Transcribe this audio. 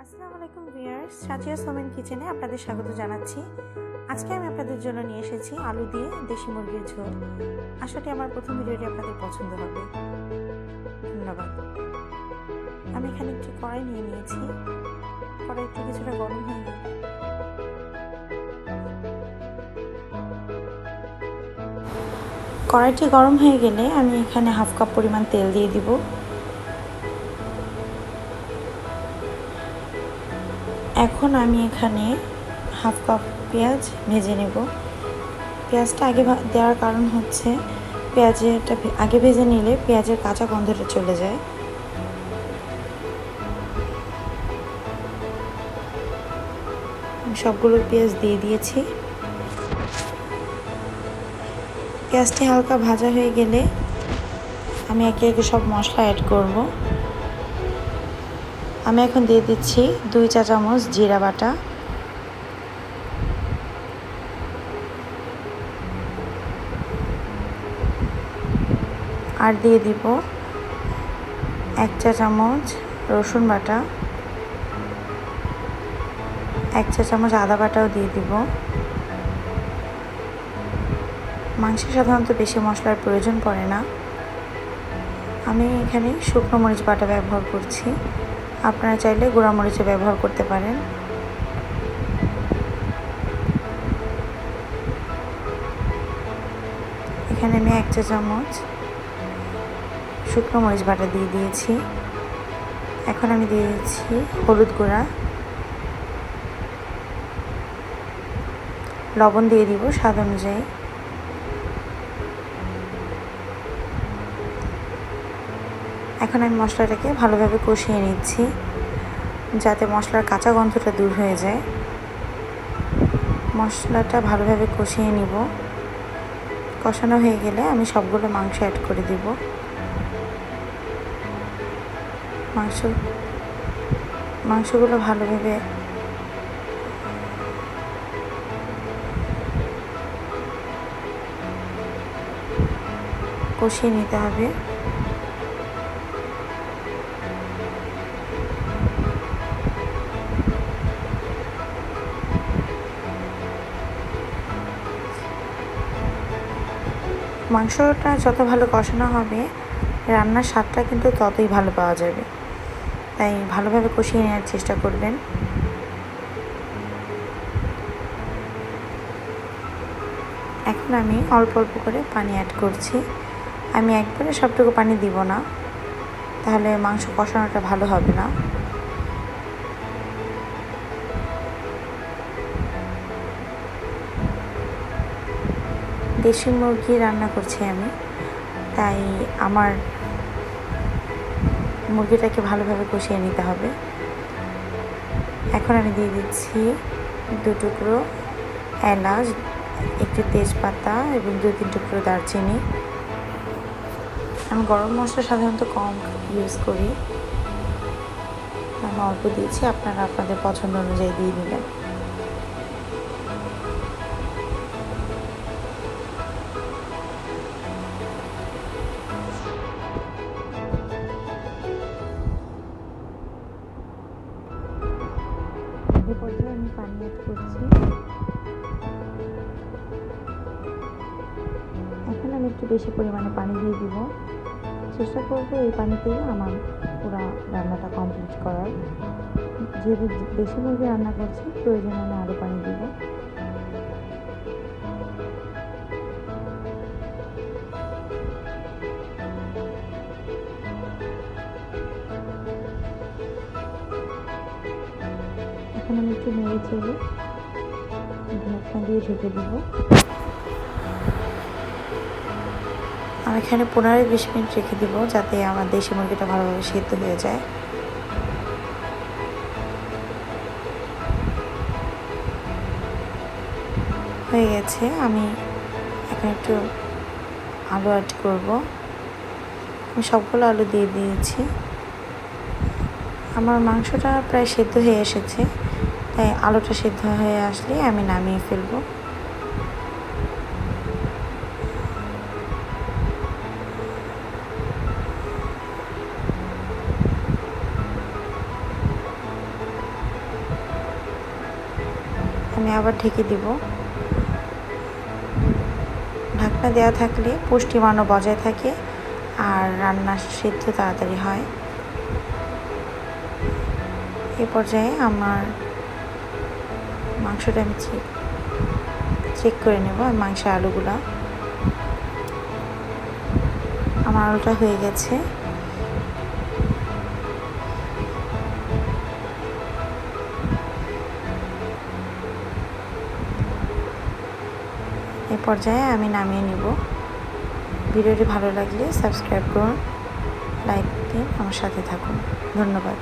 আসসালামু আলাইকুম ভিউয়ার্স, সাজিয়া সোমেন কিচেনে আপনাদের স্বাগত জানাচ্ছি। আজকে আমি আপনাদের জন্য নিয়ে এসেছি আলু দিয়ে দেশি মুরগির ঝোল। আশা করি আমার প্রথম ভিডিওটি আপনাদের পছন্দ হবে। ধন্যবাদ। আমি এখানে একটি কড়াই নিয়ে নিয়েছি। কড়াইটি কিছুটা গরম হয়ে গেলে আমি এখানে হাফ কাপ পরিমাণ তেল দিয়ে দিব। এখন আমি এখানে হাফ কাপ পেঁয়াজ ভেজে নেব। পেঁয়াজটা আগে দেওয়ার কারণ হচ্ছে পেঁয়াজটা আগে ভেজে নিলে পেঁয়াজের কাঁচা গন্ধটা চলে যায়। সবগুলো পেঁয়াজ দিয়ে দিয়েছি। পেঁয়াজটি হালকা ভাজা হয়ে গেলে আমি একে একে সব মশলা অ্যাড করব। আমি এখন দিয়ে দিচ্ছি 2 চা চামচ জিরা বাটা, আর দিয়ে দিব 1 চা চামচ রসুন বাটা, 1 চা চামচ আদা বাটাও দিয়ে দিব। মাংসে সাধারণত বেশি মশলার প্রয়োজন পড়ে না। আমি এখানে শুকনো মরিচ বাটা ব্যবহার করছি, আপনারা চাইলে গুঁড়া মরিচও ব্যবহার করতে পারেন। এখানে আমি 1 চা চামচ শুকনো মরিচ বাটা দিয়ে দিয়েছি। এখন আমি দিয়ে দিচ্ছি হলুদ গুঁড়া, লবণ দিয়ে দিব স্বাদ অনুযায়ী। এখন আমি মশলাটাকে ভালোভাবে কষিয়ে নিচ্ছি যাতে মশলার কাঁচা গন্ধটা দূর হয়ে যায়। মশলাটা ভালোভাবে কষিয়ে নিব। কষানো হয়ে গেলে আমি সবগুলো মাংস অ্যাড করে দিব। মাংসগুলো ভালোভাবে কষিয়ে নিতে হবে। মাংসটা যত ভালো কষানো হবে রান্নার স্বাদটা কিন্তু ততই ভালো পাওয়া যাবে, তাই ভালোভাবে কষিয়ে নেওয়ার চেষ্টা করবেন। এখন আমি অল্প অল্প করে পানি অ্যাড করছি। আমি একবারে সবটুকু পানি দিব না, তাহলে মাংস কষানোটা ভালো হবে না। দেশি মুরগি রান্না করছি আমি, তাই আমার মুরগিটাকে ভালোভাবে কষিয়ে নিতে হবে। এখন আমি দিয়ে দিচ্ছি 2 টুকরো এলাচ, একটু তেজপাতা এবং 2-3 টুকরো দারচিনি। আমি গরম মশলা সাধারণত কম ইউজ করি, আমি অল্প দিয়েছি, আপনারা আপনাদের পছন্দ অনুযায়ী দিয়ে দিবেন। এই পর্যায়ে আমি পানি অ্যাড করছি। এখন আমি একটু বেশি পরিমাণে পানি দিয়ে দিব। চেষ্টা করবো এই পানিতেই আমার পুরো রান্নাটা কমপ্লিট করার। যেহেতু দেশি মুরগি রান্না করছি, প্রয়োজনে আমি আরও পানি দিব। এখন আমি একটু নেড়ে চেড়ে ঢাকনা দিয়ে ঢেকে দিব। আমি এখানে 15-20 মিনিট রেখে দিব যাতে আমার দেশি মুরগিটা ভালোভাবে সিদ্ধ হয়ে যায়। হয়ে গেছে। আমি এখন একটু আলু অ্যাড করব। আমি সবগুলো আলু দিয়ে দিয়েছি। আমার মাংসটা প্রায় সিদ্ধ হয়ে এসেছে, তাই আলুটা সিদ্ধ হয়ে আসলে আমি নামিয়ে ফেলবো। আমি আবার ঢেকে দিব। ঢাকনা দেওয়া থাকলে পুষ্টিমানও বজায় থাকে আর রান্না সিদ্ধ তাড়াতাড়ি হয়। এই পর্যায়ে আমার মাংসটা আমি চেক করে নেব। মাংসের আলুগুলা, আমার আলুটা হয়ে গেছে। এই পর্যায়ে আমি নামিয়ে নিব। ভিডিওটি ভালো লাগলে সাবস্ক্রাইব করুন, লাইক দিন, আমার সাথে থাকুন। ধন্যবাদ।